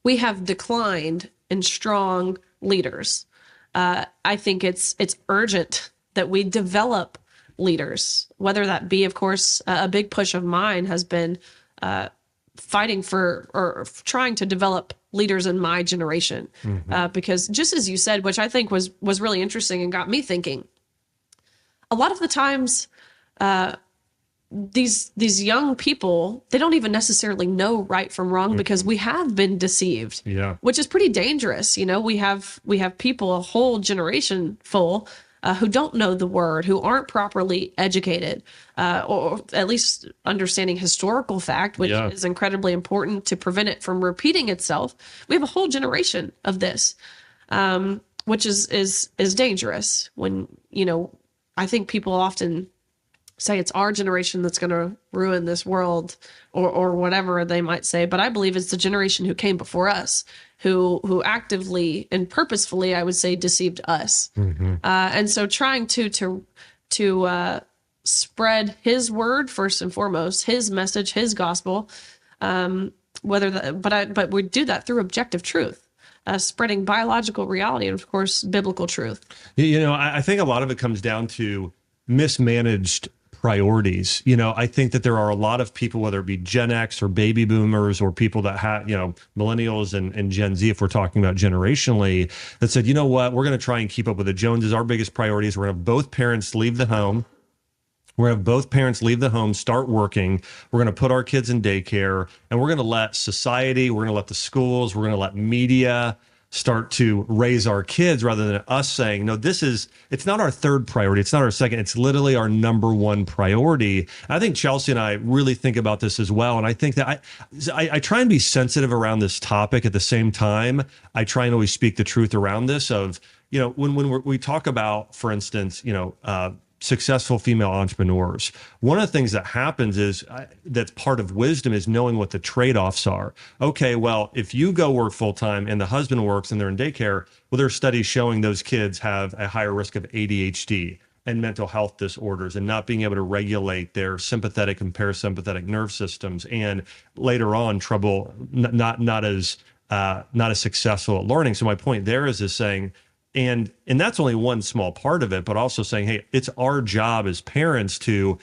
we have declined in strong leaders. I think it's urgent that we develop leaders, whether that be, of course, a big push of mine has been fighting for or trying to develop leaders in my generation. Because just as you said, which I think was really interesting and got me thinking, a lot of the times these young people, they don't even necessarily know right from wrong because we have been deceived, which is pretty dangerous. You know, we have people, a whole generation full, who don't know the word, who aren't properly educated, or at least understanding historical fact, which is incredibly important to prevent it from repeating itself. We have a whole generation of this, which is dangerous. When, you know, I think people often say it's our generation that's going to ruin this world, or whatever they might say. But I believe it's the generation who came before us, who actively and purposefully, I would say, deceived us. And so trying to spread his word first and foremost, his message, his gospel, but we do that through objective truth. Spreading biological reality and, of course, biblical truth. You know, I think a lot of it comes down to mismanaged priorities. You know, I think that there are a lot of people, whether it be Gen X or baby boomers or people that have, you know, millennials and Gen Z, if we're talking about generationally, that said, you know what, we're going to try and keep up with the Joneses. Our biggest priority is we're going to have both parents leave the home. We're going to have both parents leave the home, start working. We're going to put our kids in daycare, and we're going to let society, we're going to let the schools, we're going to let media start to raise our kids, rather than us saying, no, it's not our third priority. It's not our second. It's literally our number one priority. I think Chelsea and I really think about this as well. And I think that I try and be sensitive around this topic. At the same time, I try and always speak the truth around this of, you know, when we talk about, for instance, you know, successful female entrepreneurs, one of the things that happens is that's part of wisdom is knowing what the trade-offs are. Okay, well, if you go work full-time and the husband works and they're in daycare, well, there are studies showing those kids have a higher risk of ADHD and mental health disorders and not being able to regulate their sympathetic and parasympathetic nerve systems, and later on trouble not as successful at learning. So my point there is saying, and that's only one small part of it, but also saying, hey, it's our job as parents to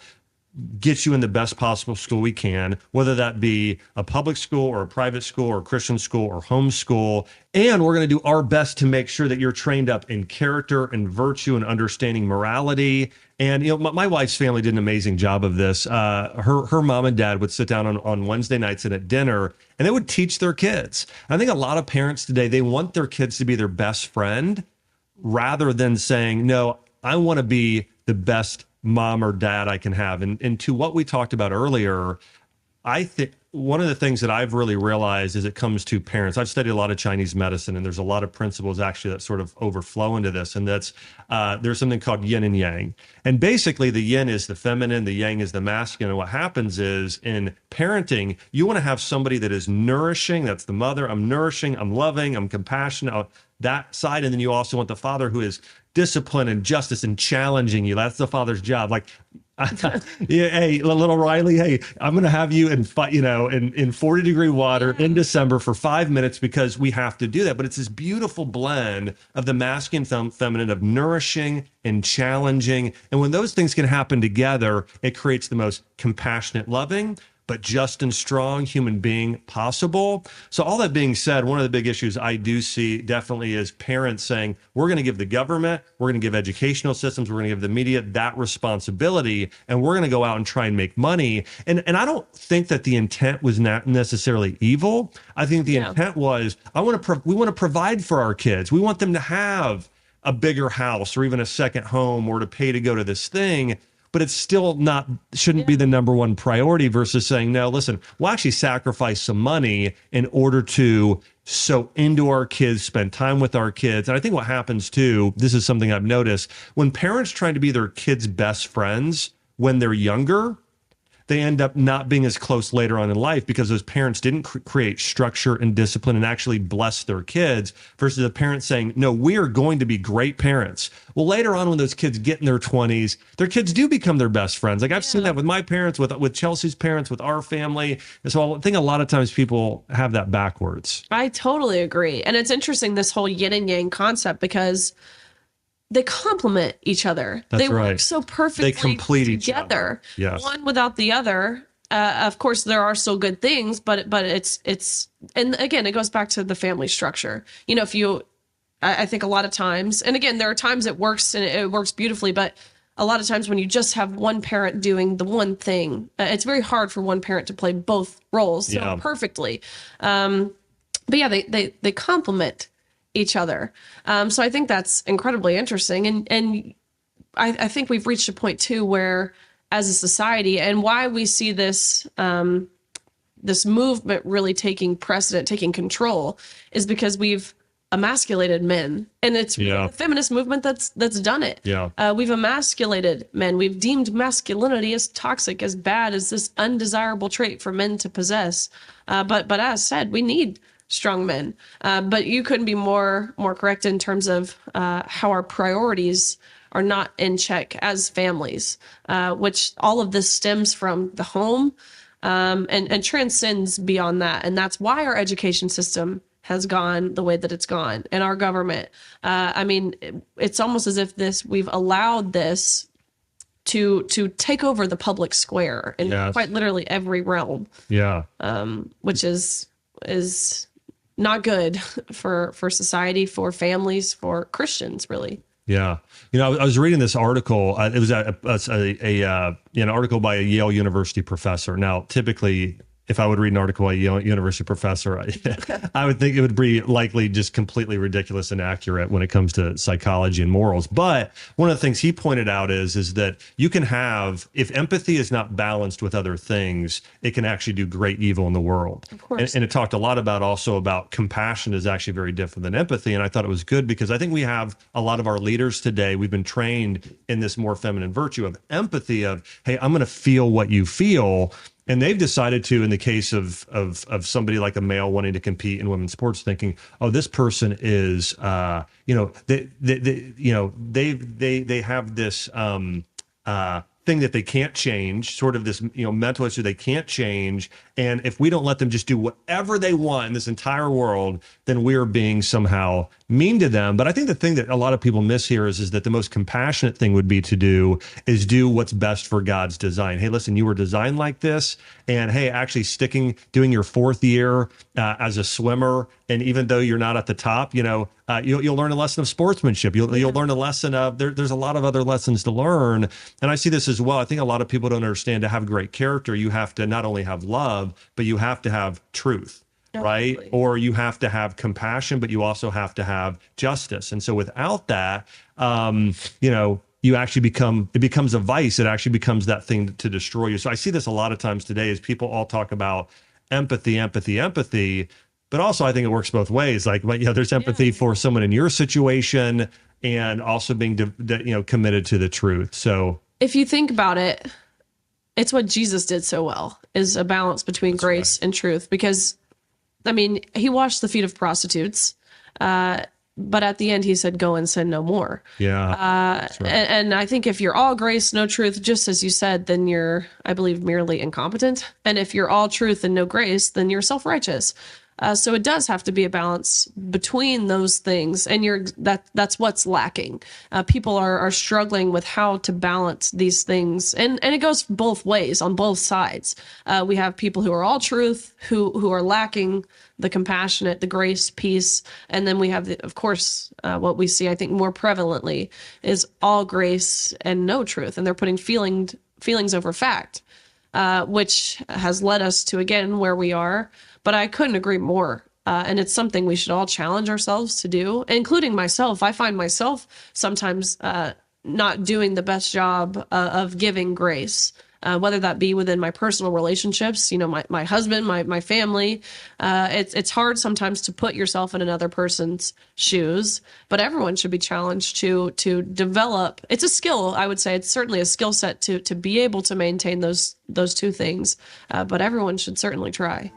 get you in the best possible school we can, whether that be a public school or a private school or a Christian school or homeschool. And we're going to do our best to make sure that you're trained up in character and virtue and understanding morality. And, you know, my wife's family did an amazing job of this. Her mom and dad would sit down on Wednesday nights and at dinner, and they would teach their kids. I think a lot of parents today, they want their kids to be their best friend, rather than saying, no, I want to be the best mom or dad I can have. And to what we talked about earlier, I think one of the things that I've really realized as it comes to parents, I've studied a lot of Chinese medicine, and there's a lot of principles actually that sort of overflow into this. And that's, there's something called Yin and Yang. And basically the Yin is the feminine, the Yang is the masculine. And what happens is in parenting, you want to have somebody that is nourishing. That's the mother. I'm nourishing, I'm loving, I'm compassionate, that side. And then you also want the father who is discipline and justice and challenging you. That's the father's job. Like, yeah, hey, little Riley, hey, I'm going to have you in 40-degree water in December for 5 minutes because we have to do that. But it's this beautiful blend of the masculine and feminine, of nourishing and challenging. And when those things can happen together, it creates the most compassionate, loving, but just and strong human being possible. So all that being said, one of the big issues I do see definitely is parents saying, we're going to give the government, we're going to give educational systems, we're going to give the media that responsibility, and we're going to go out and try and make money. And I don't think that the intent was not necessarily evil. I think the intent was, we want to provide for our kids. We want them to have a bigger house or even a second home or to pay to go to this thing. But it's still shouldn't be the number one priority, versus saying, no, listen, we'll actually sacrifice some money in order to sow into our kids, spend time with our kids. And I think what happens too, this is something I've noticed, when parents trying to be their kids' best friends when they're younger, they end up not being as close later on in life because those parents didn't create structure and discipline and actually bless their kids, versus a parent saying, no, we are going to be great parents. Well, later on, when those kids get in their 20s, their kids do become their best friends. Like I've seen that with my parents, with Chelsea's parents, with our family. And so I think a lot of times people have that backwards. I totally agree. And it's interesting, this whole yin and yang concept, because they complement each other. They work so perfectly. They complete each other. Yes. One without the other. Of course, there are still good things, but it's and again, it goes back to the family structure. You know, I think a lot of times, and again, there are times it works and it works beautifully, but a lot of times when you just have one parent doing the one thing, it's very hard for one parent to play both roles so perfectly. But yeah, they complement each other. So I think that's incredibly interesting. And I think we've reached a point too where as a society, and why we see this, this movement really taking precedent, taking control, is because we've emasculated men. And it's the feminist movement that's done it. We've emasculated men. We've deemed masculinity as toxic, as bad, as this undesirable trait for men to possess. But as said, we need strong men. But you couldn't be more correct in terms of how our priorities are not in check as families, which all of this stems from the home, and transcends beyond that. And that's why our education system has gone the way that it's gone, and our government. I mean, it's almost as if we've allowed this to take over the public square in quite literally every realm. Which is not good for society, for families, for Christians, really. Yeah. You know, I was reading this article. It was an article by a Yale University professor. Now, typically, if I would read an article by a Yale University professor, I would think it would be likely just completely ridiculous and accurate when it comes to psychology and morals. But one of the things he pointed out is that you can have, if empathy is not balanced with other things, it can actually do great evil in the world. Of course. And it talked a lot about compassion is actually very different than empathy. And I thought it was good because I think we have a lot of our leaders today, we've been trained in this more feminine virtue of empathy of, hey, I'm going to feel what you feel. And they've decided to, in the case of somebody like a male wanting to compete in women's sports, thinking, oh, this person is, they have this thing that they can't change, sort of this, mental issue they can't change. And if we don't let them just do whatever they want in this entire world, then we're being somehow mean to them. But I think the thing that a lot of people miss here is that the most compassionate thing would be to do what's best for God's design. Hey, listen, you were designed like this. And hey, actually doing your fourth year as a swimmer, and even though you're not at the top, you'll learn a lesson of sportsmanship. You'll learn a lesson of, there's a lot of other lessons to learn. And I see this as well. I think a lot of people don't understand, to have great character, you have to not only have love, but you have to have truth. Right? Or you have to have compassion, but you also have to have justice. And so without that, you actually it becomes a vice. It actually becomes that thing to destroy you. So I see this a lot of times today as people all talk about empathy, but also I think it works both ways. Like, there's empathy for someone in your situation, and also being, committed to the truth. So if you think about it, it's what Jesus did so well, is a balance between grace and truth, because I mean, he washed the feet of prostitutes, but at the end he said, go and sin no more. That's right. And I think if you're all grace, no truth, just as you said, then you're, I believe, merely incompetent. And if you're all truth and no grace, then you're self-righteous. So it does have to be a balance between those things, and that's what's lacking. People are struggling with how to balance these things, and it goes both ways on both sides. We have people who are all truth, who are lacking the compassionate, the grace, peace, and then we have, of course, what we see, I think, more prevalently is all grace and no truth, and they're putting feelings over fact, which has led us to, again, where we are. But I couldn't agree more. And it's something we should all challenge ourselves to do, including myself. I find myself sometimes not doing the best job of giving grace. whether that be within my personal relationships, my husband, my family. It's hard sometimes to put yourself in another person's shoes, but everyone should be challenged to develop. It's a skill, I would say. It's certainly a skill set to be able to maintain those two things, but everyone should certainly try.